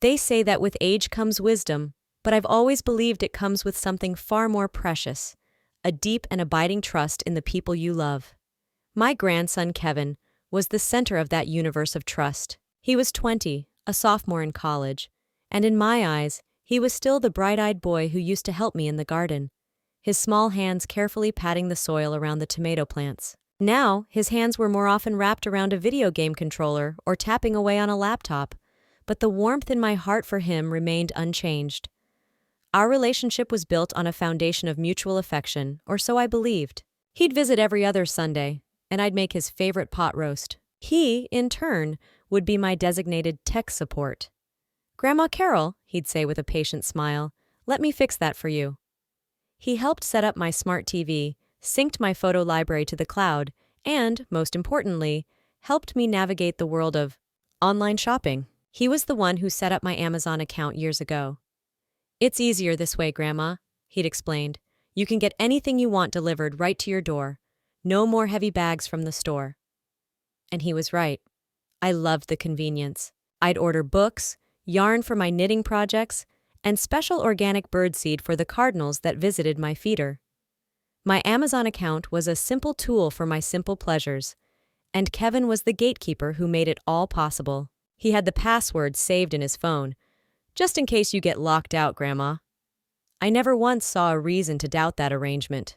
They say that with age comes wisdom, but I've always believed it comes with something far more precious, a deep and abiding trust in the people you love. My grandson, Kevin, was the center of that universe of trust. He was 20, a sophomore in college, and in my eyes, he was still the bright-eyed boy who used to help me in the garden, his small hands carefully patting the soil around the tomato plants. Now, his hands were more often wrapped around a video game controller or tapping away on a laptop, but the warmth in my heart for him remained unchanged. Our relationship was built on a foundation of mutual affection, or so I believed. He'd visit every other Sunday, and I'd make his favorite pot roast. He, in turn, would be my designated tech support. "Grandma Carol," he'd say with a patient smile, "let me fix that for you." He helped set up my smart TV, synced my photo library to the cloud, and, most importantly, helped me navigate the world of online shopping. He was the one who set up my Amazon account years ago. "It's easier this way, Grandma," he'd explained. "You can get anything you want delivered right to your door. No more heavy bags from the store." And he was right. I loved the convenience. I'd order books, yarn for my knitting projects, and special organic birdseed for the cardinals that visited my feeder. My Amazon account was a simple tool for my simple pleasures, and Kevin was the gatekeeper who made it all possible. He had the password saved in his phone, just in case you get locked out, Grandma. I never once saw a reason to doubt that arrangement.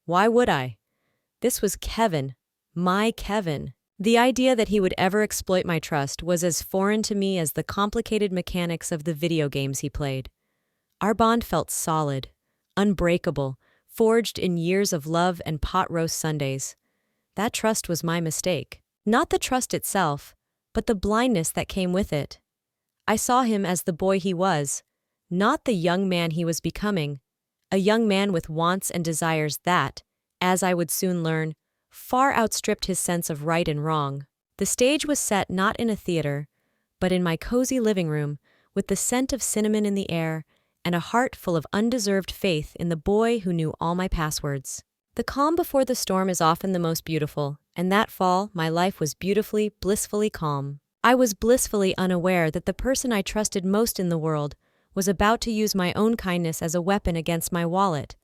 Why would I? This was Kevin, my Kevin. The idea that he would ever exploit my trust was as foreign to me as the complicated mechanics of the video games he played. Our bond felt solid, unbreakable, forged in years of love and pot roast Sundays. That trust was my mistake. Not the trust itself, but the blindness that came with it. I saw him as the boy he was, not the young man he was becoming, a young man with wants and desires that, as I would soon learn, far outstripped his sense of right and wrong. The stage was set not in a theater, but in my cozy living room, with the scent of cinnamon in the air and a heart full of undeserved faith in the boy who knew all my passwords. The calm before the storm is often the most beautiful, and that fall, my life was beautifully, blissfully calm. I was blissfully unaware that the person I trusted most in the world was about to use my own kindness as a weapon against my wallet,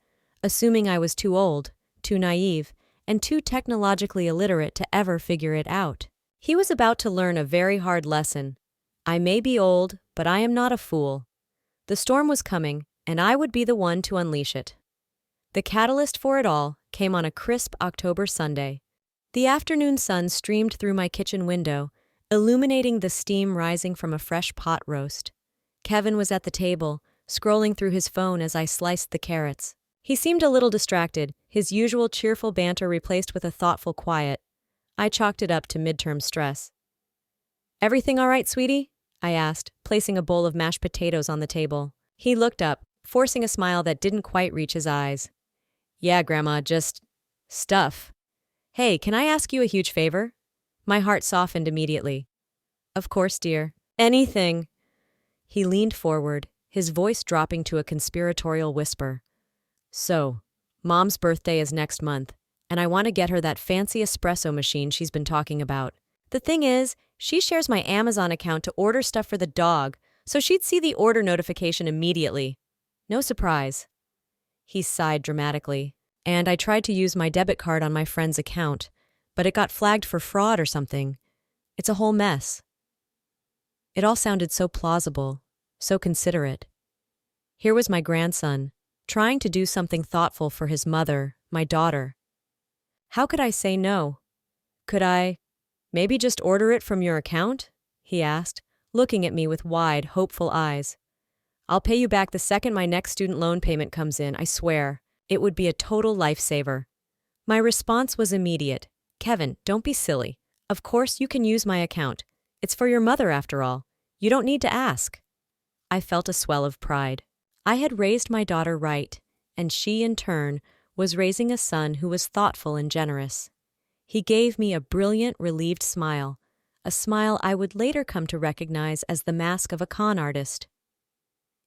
assuming I was too old, too naive, and too technologically illiterate to ever figure it out. He was about to learn a very hard lesson. I may be old, but I am not a fool. The storm was coming, and I would be the one to unleash it. The catalyst for it all came on a crisp October Sunday. The afternoon sun streamed through my kitchen window, illuminating the steam rising from a fresh pot roast. Kevin was at the table, scrolling through his phone as I sliced the carrots. He seemed a little distracted, his usual cheerful banter replaced with a thoughtful quiet. I chalked it up to midterm stress. "Everything all right, sweetie?" I asked, placing a bowl of mashed potatoes on the table. He looked up, forcing a smile that didn't quite reach his eyes. "Yeah, Grandma, just stuff." "Hey, can I ask you a huge favor?" My heart softened immediately. "Of course, dear. Anything." He leaned forward, his voice dropping to a conspiratorial whisper. "So, Mom's birthday is next month, and I want to get her that fancy espresso machine she's been talking about. The thing is, she shares my Amazon account to order stuff for the dog, so she'd see the order notification immediately. No surprise." He sighed dramatically, and I tried to use my debit card on my friend's account, but it got flagged for fraud or something. It's a whole mess. It all sounded so plausible, so considerate. Here was my grandson, trying to do something thoughtful for his mother, my daughter. How could I say no? Could I, maybe just order it from your account? He asked, looking at me with wide, hopeful eyes. "I'll pay you back the second my next student loan payment comes in, I swear. It would be a total lifesaver." My response was immediate. "Kevin, don't be silly. Of course you can use my account. It's for your mother, after all. You don't need to ask." I felt a swell of pride. I had raised my daughter right, and she, in turn, was raising a son who was thoughtful and generous. He gave me a brilliant, relieved smile, a smile I would later come to recognize as the mask of a con artist.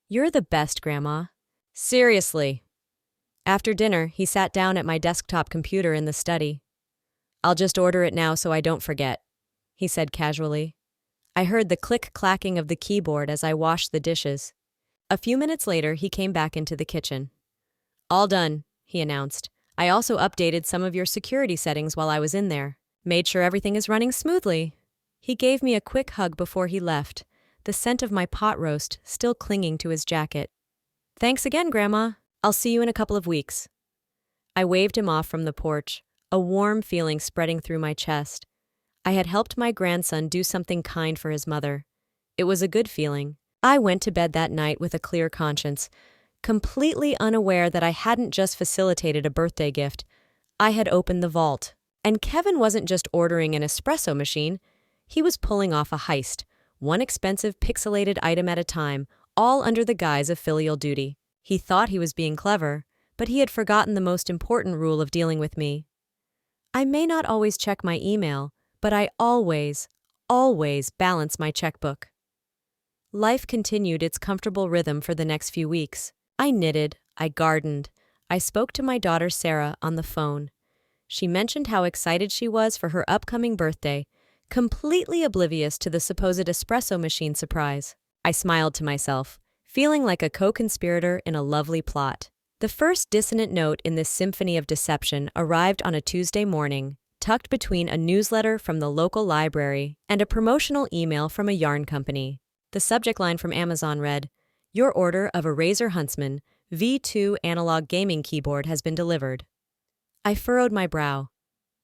"You're the best, Grandma. Seriously." After dinner, he sat down at my desktop computer in the study. "I'll just order it now so I don't forget," he said casually. I heard the click-clacking of the keyboard as I washed the dishes. A few minutes later, he came back into the kitchen. "All done," he announced. "I also updated some of your security settings while I was in there. Made sure everything is running smoothly." He gave me a quick hug before he left, the scent of my pot roast still clinging to his jacket. "Thanks again, Grandma. I'll see you in a couple of weeks." I waved him off from the porch, a warm feeling spreading through my chest. I had helped my grandson do something kind for his mother. It was a good feeling. I went to bed that night with a clear conscience, completely unaware that I hadn't just facilitated a birthday gift. I had opened the vault. And Kevin wasn't just ordering an espresso machine. He was pulling off a heist, one expensive pixelated item at a time, all under the guise of filial duty. He thought he was being clever, but he had forgotten the most important rule of dealing with me. I may not always check my email, but I always balance my checkbook. Life continued its comfortable rhythm for the next few weeks. I knitted, I gardened, I spoke to my daughter Sarah on the phone. She mentioned how excited she was for her upcoming birthday, completely oblivious to the supposed espresso machine surprise. I smiled to myself, feeling like a co-conspirator in a lovely plot. The first dissonant note in this symphony of deception arrived on a Tuesday morning, tucked between a newsletter from the local library and a promotional email from a yarn company. The subject line from Amazon read, "Your order of a Razer Huntsman V2 analog gaming keyboard has been delivered." I furrowed my brow.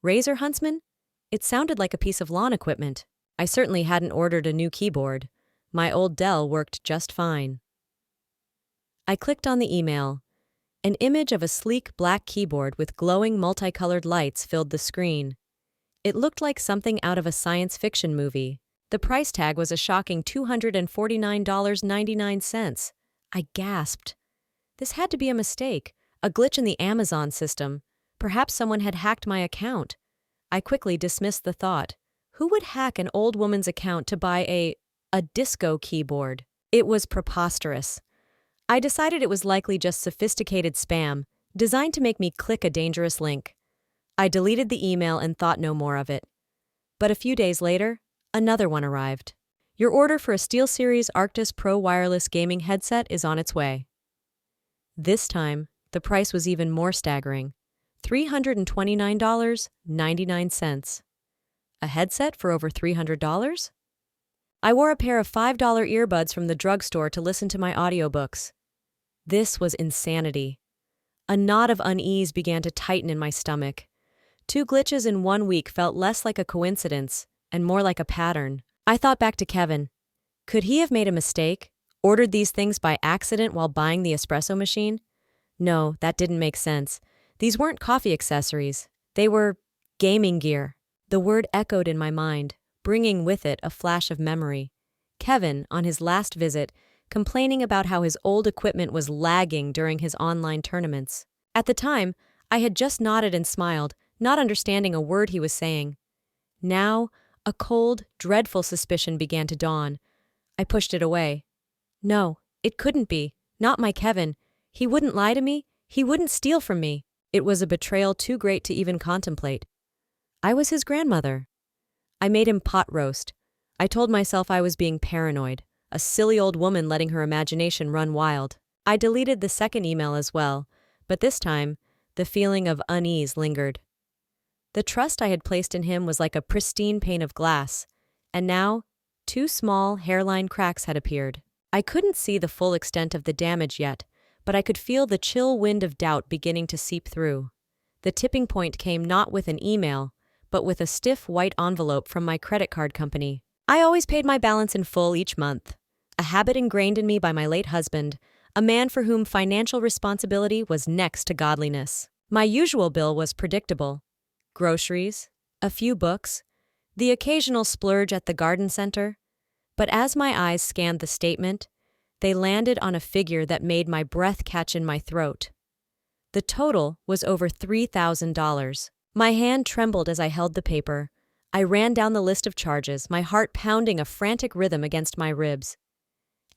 Razer Huntsman? It sounded like a piece of lawn equipment. I certainly hadn't ordered a new keyboard. My old Dell worked just fine. I clicked on the email. An image of a sleek black keyboard with glowing multicolored lights filled the screen. It looked like something out of a science fiction movie. The price tag was a shocking $249.99. I gasped. This had to be a mistake, a glitch in the Amazon system. Perhaps someone had hacked my account. I quickly dismissed the thought. Who would hack an old woman's account to buy a disco keyboard? It was preposterous. I decided it was likely just sophisticated spam, designed to make me click a dangerous link. I deleted the email and thought no more of it. But a few days later, another one arrived. Your order for a SteelSeries Arctis Pro wireless gaming headset is on its way. This time, the price was even more staggering. $329.99. A headset for over $300? I wore a pair of $5 earbuds from the drugstore to listen to my audiobooks. This was insanity. A knot of unease began to tighten in my stomach. 2 glitches in 1 week felt less like a coincidence and more like a pattern. I thought back to Kevin. Could he have made a mistake? Ordered these things by accident while buying the espresso machine? No, that didn't make sense. These weren't coffee accessories. They were gaming gear. The word echoed in my mind, bringing with it a flash of memory. Kevin, on his last visit, complaining about how his old equipment was lagging during his online tournaments. At the time, I had just nodded and smiled, not understanding a word he was saying. Now, a cold, dreadful suspicion began to dawn. I pushed it away. No, it couldn't be. Not my Kevin. He wouldn't lie to me. He wouldn't steal from me. It was a betrayal too great to even contemplate. I was his grandmother. I made him pot roast. I told myself I was being paranoid, a silly old woman letting her imagination run wild. I deleted the second email as well, but this time, the feeling of unease lingered. The trust I had placed in him was like a pristine pane of glass, and now, 2 small hairline cracks had appeared. I couldn't see the full extent of the damage yet, but I could feel the chill wind of doubt beginning to seep through. The tipping point came not with an email, but with a stiff white envelope from my credit card company. I always paid my balance in full each month, a habit ingrained in me by my late husband, a man for whom financial responsibility was next to godliness. My usual bill was predictable. Groceries, a few books, the occasional splurge at the garden center. But as my eyes scanned the statement, they landed on a figure that made my breath catch in my throat. The total was over $3,000. My hand trembled as I held the paper. I ran down the list of charges, my heart pounding a frantic rhythm against my ribs.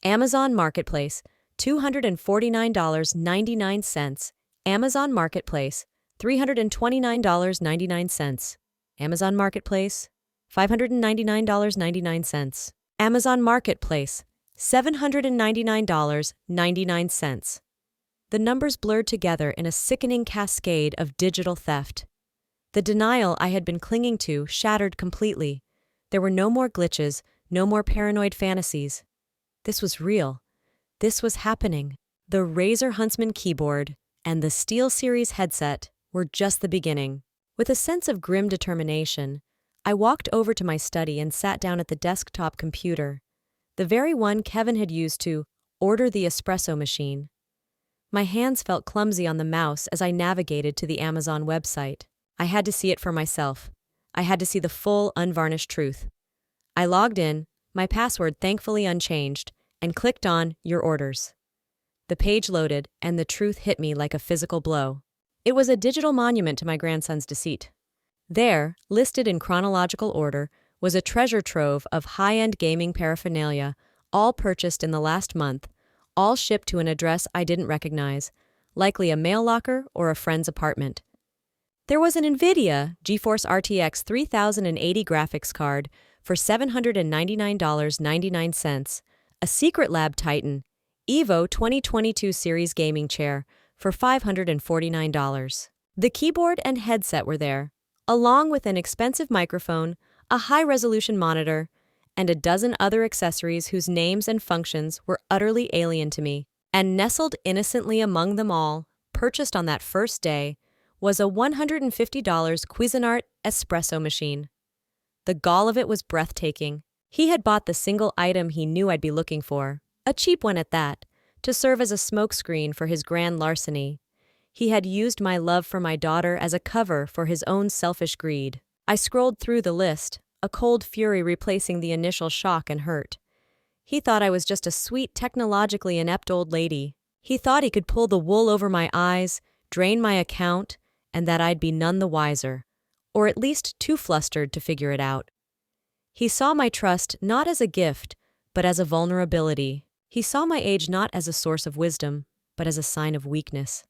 Amazon Marketplace, $249.99. Amazon Marketplace, $329.99. Amazon Marketplace, $599.99. Amazon Marketplace, $799.99. The numbers blurred together in a sickening cascade of digital theft. The denial I had been clinging to shattered completely. There were no more glitches, no more paranoid fantasies. This was real. This was happening. The Razer Huntsman keyboard and the SteelSeries headset were just the beginning. With a sense of grim determination, I walked over to my study and sat down at the desktop computer, the very one Kevin had used to order the espresso machine. My hands felt clumsy on the mouse as I navigated to the Amazon website. I had to see it for myself. I had to see the full, unvarnished truth. I logged in, my password thankfully unchanged, and clicked on Your Orders. The page loaded, and the truth hit me like a physical blow. It was a digital monument to my grandson's deceit. There, listed in chronological order, was a treasure trove of high-end gaming paraphernalia, all purchased in the last month, all shipped to an address I didn't recognize, likely a mail locker or a friend's apartment. There was an NVIDIA GeForce RTX 3080 graphics card for $799.99, a Secret Lab Titan Evo 2022 series gaming chair for $549. The keyboard and headset were there, along with an expensive microphone, a high-resolution monitor, and a dozen other accessories whose names and functions were utterly alien to me. And nestled innocently among them all, purchased on that first day, was a $150 Cuisinart espresso machine. The gall of it was breathtaking. He had bought the single item he knew I'd be looking for, a cheap one at that, to serve as a smokescreen for his grand larceny. He had used my love for my daughter as a cover for his own selfish greed. I scrolled through the list, a cold fury replacing the initial shock and hurt. He thought I was just a sweet, technologically inept old lady. He thought he could pull the wool over my eyes, drain my account, and that I'd be none the wiser, or at least too flustered to figure it out. He saw my trust not as a gift, but as a vulnerability. He saw my age not as a source of wisdom, but as a sign of weakness.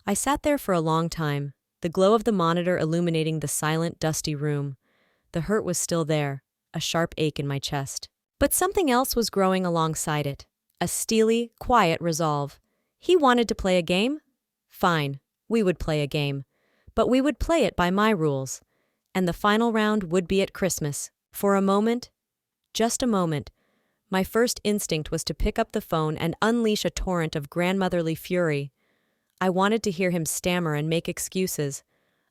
I sat there for a long time, the glow of the monitor illuminating the silent, dusty room. The hurt was still there, a sharp ache in my chest. But something else was growing alongside it, a steely, quiet resolve. He wanted to play a game? Fine, we would play a game. But we would play it by my rules. And the final round would be at Christmas. For a moment, just a moment, my first instinct was to pick up the phone and unleash a torrent of grandmotherly fury. I wanted to hear him stammer and make excuses.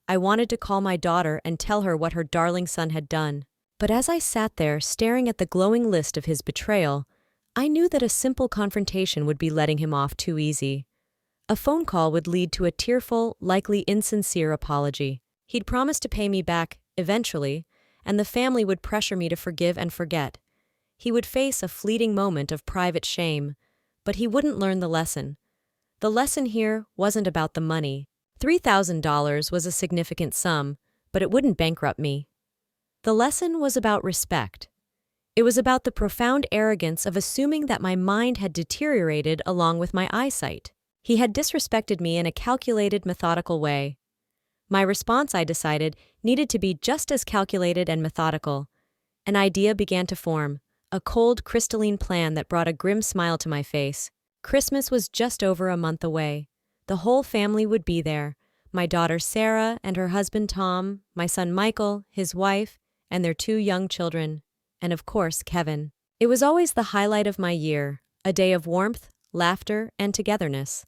I wanted to call my daughter and tell her what her darling son had done. But as I sat there staring at the glowing list of his betrayal, I knew that a simple confrontation would be letting him off too easy. A phone call would lead to a tearful, likely insincere apology. He'd promised to pay me back, eventually, and the family would pressure me to forgive and forget. He would face a fleeting moment of private shame, but he wouldn't learn the lesson. The lesson here wasn't about the money. $3,000 was a significant sum, but it wouldn't bankrupt me. The lesson was about respect. It was about the profound arrogance of assuming that my mind had deteriorated along with my eyesight. He had disrespected me in a calculated, methodical way. My response, I decided, needed to be just as calculated and methodical. An idea began to form, a cold, crystalline plan that brought a grim smile to my face. Christmas was just over a month away. The whole family would be there, my daughter Sarah and her husband Tom, my son Michael, his wife, and their 2 young children, and of course Kevin. It was always the highlight of my year, a day of warmth, laughter, and togetherness.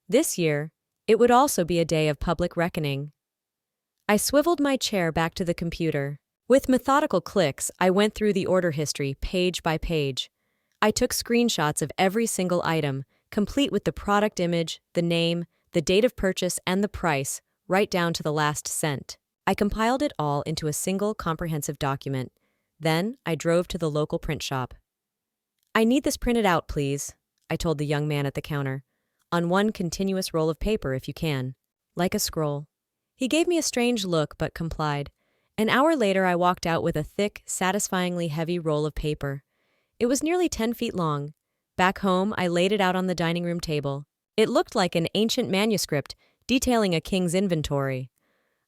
This year, it would also be a day of public reckoning. I swiveled my chair back to the computer. With methodical clicks, I went through the order history page by page. I took screenshots of every single item, complete with the product image, the name, the date of purchase, and the price, right down to the last cent. I compiled it all into a single comprehensive document. Then, I drove to the local print shop. "I need this printed out, please," I told the young man at the counter. "On one continuous roll of paper, if you can. Like a scroll." He gave me a strange look, but complied. An hour later, I walked out with a thick, satisfyingly heavy roll of paper. It was nearly 10 feet long. Back home, I laid it out on the dining room table. It looked like an ancient manuscript detailing a king's inventory.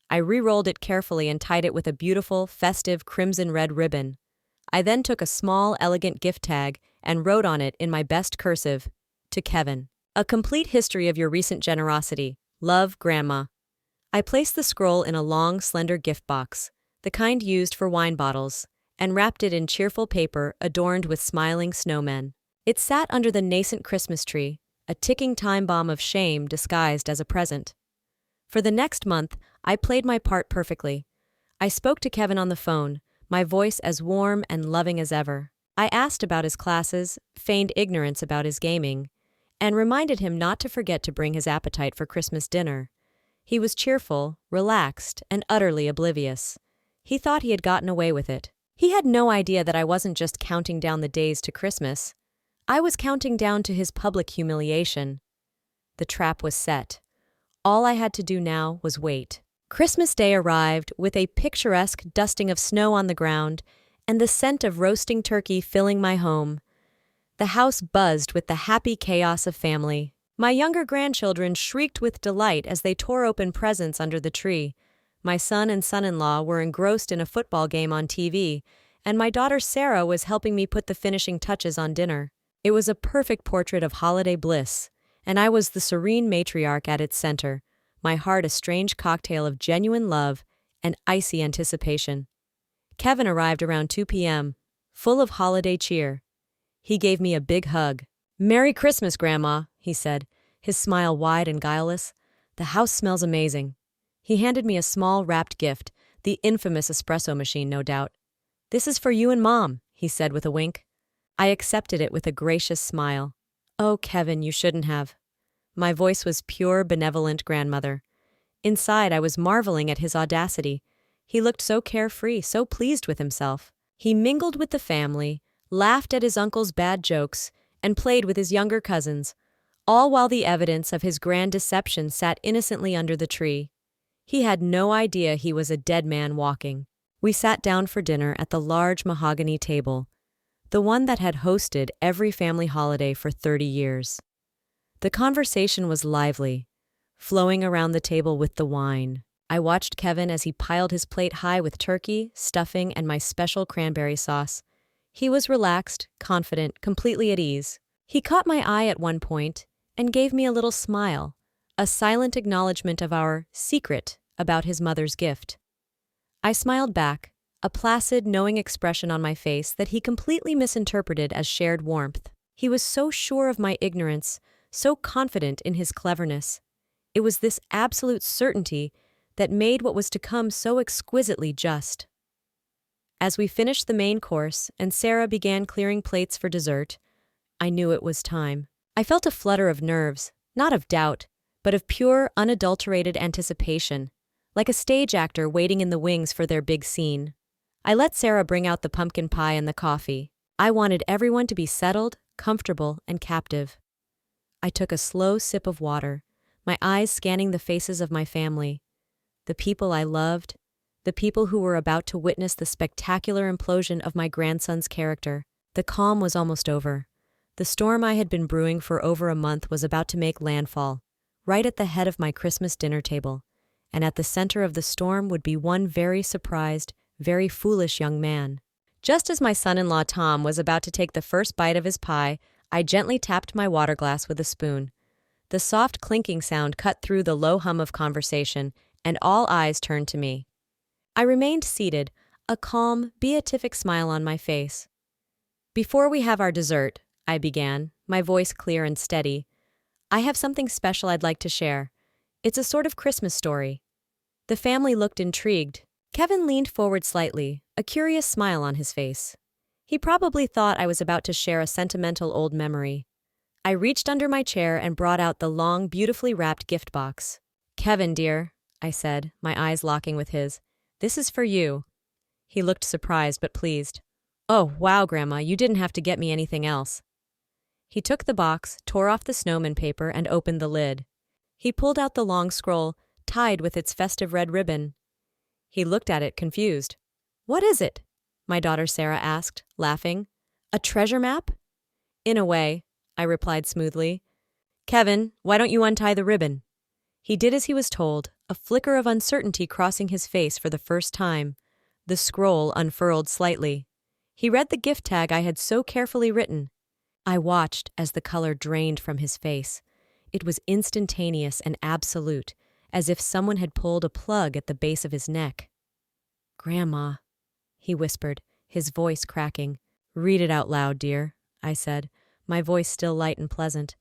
I re-rolled it carefully and tied it with a beautiful, festive crimson-red ribbon. I then took a small, elegant gift tag and wrote on it in my best cursive, "To Kevin. A complete history of your recent generosity. Love, Grandma." I placed the scroll in a long, slender gift box, the kind used for wine bottles, and wrapped it in cheerful paper adorned with smiling snowmen. It sat under the nascent Christmas tree, a ticking time bomb of shame disguised as a present. For the next month, I played my part perfectly. I spoke to Kevin on the phone, my voice as warm and loving as ever. I asked about his classes, feigned ignorance about his gaming, and reminded him not to forget to bring his appetite for Christmas dinner. He was cheerful, relaxed, and utterly oblivious. He thought he had gotten away with it. He had no idea that I wasn't just counting down the days to Christmas. I was counting down to his public humiliation. The trap was set. All I had to do now was wait. Christmas Day arrived with a picturesque dusting of snow on the ground and the scent of roasting turkey filling my home. The house buzzed with the happy chaos of family. My younger grandchildren shrieked with delight as they tore open presents under the tree. My son and son-in-law were engrossed in a football game on TV, and my daughter Sarah was helping me put the finishing touches on dinner. It was a perfect portrait of holiday bliss, and I was the serene matriarch at its center, my heart a strange cocktail of genuine love and icy anticipation. Kevin arrived around 2 p.m., full of holiday cheer. He gave me a big hug. "Merry Christmas, Grandma," he said, his smile wide and guileless. "The house smells amazing." He handed me a small wrapped gift, the infamous espresso machine, no doubt. "This is for you and Mom," he said with a wink. I accepted it with a gracious smile. "Oh, Kevin, you shouldn't have." My voice was pure, benevolent grandmother. Inside, I was marveling at his audacity. He looked so carefree, so pleased with himself. He mingled with the family, laughed at his uncle's bad jokes, and played with his younger cousins, all while the evidence of his grand deception sat innocently under the tree. He had no idea he was a dead man walking. We sat down for dinner at the large mahogany table, the one that had hosted every family holiday for 30 years. The conversation was lively, flowing around the table with the wine. I watched Kevin as he piled his plate high with turkey, stuffing, and my special cranberry sauce. He was relaxed, confident, completely at ease. He caught my eye at one point and gave me a little smile, a silent acknowledgement of our secret about his mother's gift. I smiled back, a placid, knowing expression on my face that he completely misinterpreted as shared warmth. He was so sure of my ignorance, so confident in his cleverness. It was this absolute certainty that made what was to come so exquisitely just. As we finished the main course and Sarah began clearing plates for dessert, I knew it was time. I felt a flutter of nerves, not of doubt, but of pure, unadulterated anticipation, like a stage actor waiting in the wings for their big scene. I let Sarah bring out the pumpkin pie and the coffee. I wanted everyone to be settled, comfortable, and captive. I took a slow sip of water, my eyes scanning the faces of my family, the people I loved, the people who were about to witness the spectacular implosion of my grandson's character. The calm was almost over. The storm I had been brewing for over a month was about to make landfall, right at the head of my Christmas dinner table, and at the center of the storm would be one very surprised, very foolish young man. Just as my son-in-law Tom was about to take the first bite of his pie, I gently tapped my water glass with a spoon. The soft clinking sound cut through the low hum of conversation, and all eyes turned to me. I remained seated, a calm, beatific smile on my face. "Before we have our dessert," I began, my voice clear and steady, "I have something special I'd like to share. It's a sort of Christmas story." The family looked intrigued. Kevin leaned forward slightly, a curious smile on his face. He probably thought I was about to share a sentimental old memory. I reached under my chair and brought out the long, beautifully wrapped gift box. "Kevin, dear," I said, my eyes locking with his, "this is for you." He looked surprised but pleased. "Oh, wow, Grandma, you didn't have to get me anything else." He took the box, tore off the snowman paper, and opened the lid. He pulled out the long scroll, tied with its festive red ribbon. He looked at it, confused. "What is it?" my daughter Sarah asked, laughing. "A treasure map?" "In a way," I replied smoothly. "Kevin, why don't you untie the ribbon?" He did as he was told, a flicker of uncertainty crossing his face for the first time. The scroll unfurled slightly. He read the gift tag I had so carefully written. I watched as the color drained from his face. It was instantaneous and absolute, as if someone had pulled a plug at the base of his neck. "Grandma," he whispered, his voice cracking. "Read it out loud, dear," I said, my voice still light and pleasant.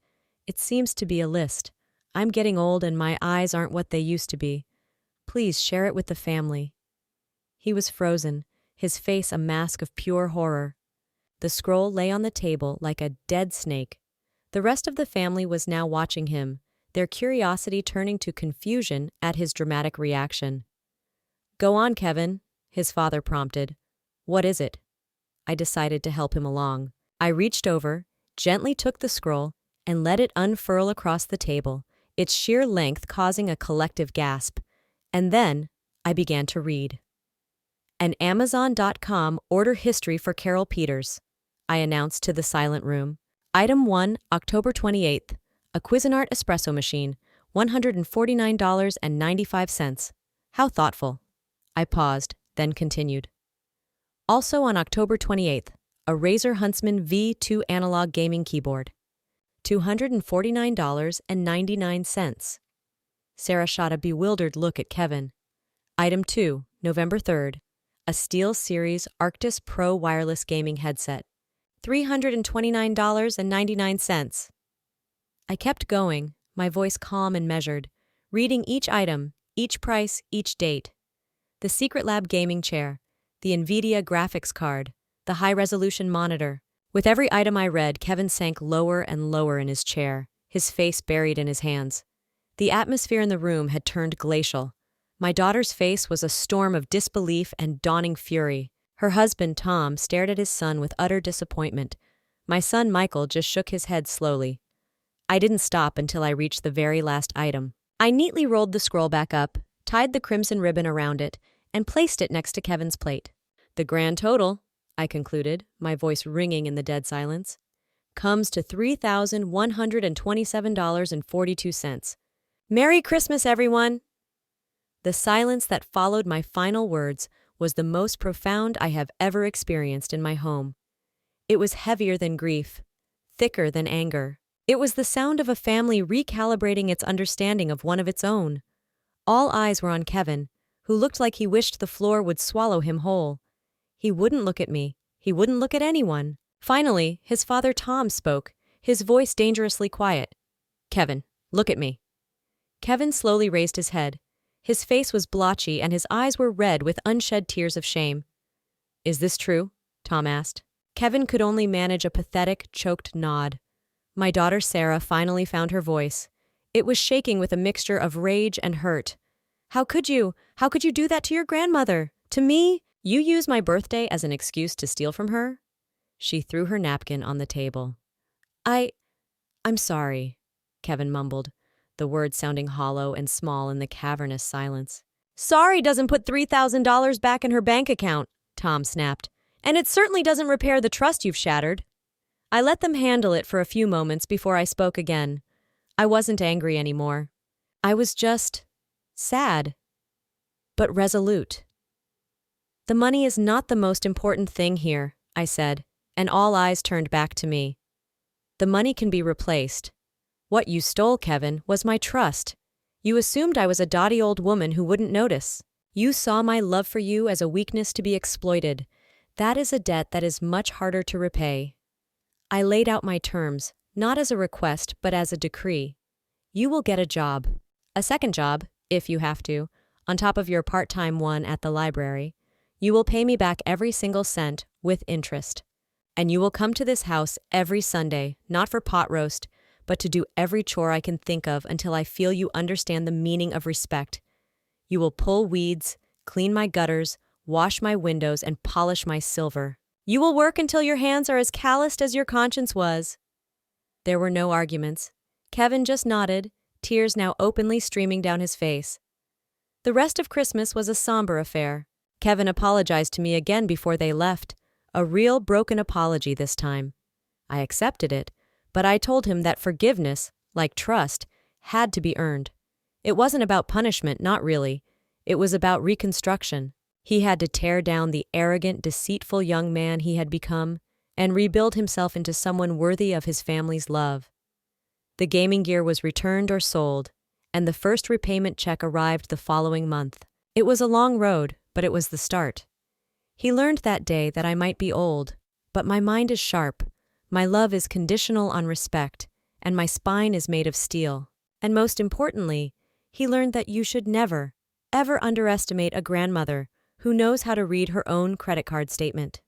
"It seems to be a list. I'm getting old and my eyes aren't what they used to be. Please share it with the family." He was frozen, his face a mask of pure horror. The scroll lay on the table like a dead snake. The rest of the family was now watching him, their curiosity turning to confusion at his dramatic reaction. "Go on, Kevin," his father prompted. "What is it?" I decided to help him along. I reached over, gently took the scroll, and let it unfurl across the table, its sheer length causing a collective gasp. And then I began to read. "An Amazon.com order history for Carol Peters," I announced to the silent room. "Item 1, October 28th, a Cuisinart espresso machine, $149.95. How thoughtful." I paused, then continued. "Also on October 28th, a Razer Huntsman V2 analog gaming keyboard, $249.99. Sarah shot a bewildered look at Kevin. "Item 2, November 3rd, a SteelSeries Arctis Pro wireless gaming headset, $329.99. I kept going, my voice calm and measured, reading each item, each price, each date. The Secret Lab gaming chair, the NVIDIA graphics card, the high-resolution monitor. With every item I read, Kevin sank lower and lower in his chair, his face buried in his hands. The atmosphere in the room had turned glacial. My daughter's face was a storm of disbelief and dawning fury. Her husband, Tom, stared at his son with utter disappointment. My son, Michael, just shook his head slowly. I didn't stop until I reached the very last item. I neatly rolled the scroll back up, tied the crimson ribbon around it, and placed it next to Kevin's plate. "The grand total," I concluded, my voice ringing in the dead silence, "comes to $3,127.42. Merry Christmas, everyone!" The silence that followed my final words was the most profound I have ever experienced in my home. It was heavier than grief, thicker than anger. It was the sound of a family recalibrating its understanding of one of its own. All eyes were on Kevin, who looked like he wished the floor would swallow him whole. He wouldn't look at me. He wouldn't look at anyone. Finally, his father Tom spoke, his voice dangerously quiet. "Kevin, look at me." Kevin slowly raised his head. His face was blotchy and his eyes were red with unshed tears of shame. "Is this true?" Tom asked. Kevin could only manage a pathetic, choked nod. My daughter Sarah finally found her voice. It was shaking with a mixture of rage and hurt. How could you do that to your grandmother? To me? You use my birthday as an excuse to steal from her?" She threw her napkin on the table. I'm sorry," Kevin mumbled, the words sounding hollow and small in the cavernous silence. "Sorry doesn't put $3,000 back in her bank account," Tom snapped. "And it certainly doesn't repair the trust you've shattered." I let them handle it for a few moments before I spoke again. I wasn't angry anymore. I was just sad, but resolute. "The money is not the most important thing here," I said, and all eyes turned back to me. "The money can be replaced. What you stole, Kevin, was my trust. You assumed I was a dotty old woman who wouldn't notice. You saw my love for you as a weakness to be exploited. That is a debt that is much harder to repay." I laid out my terms, not as a request, but as a decree. You will get a job. A second job, if you have to, on top of your part-time one at the library. You will pay me back every single cent, with interest. And you will come to this house every Sunday, not for pot roast, but to do every chore I can think of until I feel you understand the meaning of respect. You will pull weeds, clean my gutters, wash my windows, and polish my silver. You will work until your hands are as calloused as your conscience was. There were no arguments. Kevin just nodded, tears now openly streaming down his face. The rest of Christmas was a somber affair. Kevin apologized to me again before they left, a real broken apology this time. I accepted it, but I told him that forgiveness, like trust, had to be earned. It wasn't about punishment, not really. It was about reconstruction. He had to tear down the arrogant, deceitful young man he had become and rebuild himself into someone worthy of his family's love. The gaming gear was returned or sold, and the first repayment check arrived the following month. It was a long road, but it was the start. He learned that day that I might be old, but my mind is sharp, my love is conditional on respect, and my spine is made of steel. And most importantly, he learned that you should never, ever underestimate a grandmother who knows how to read her own credit card statement.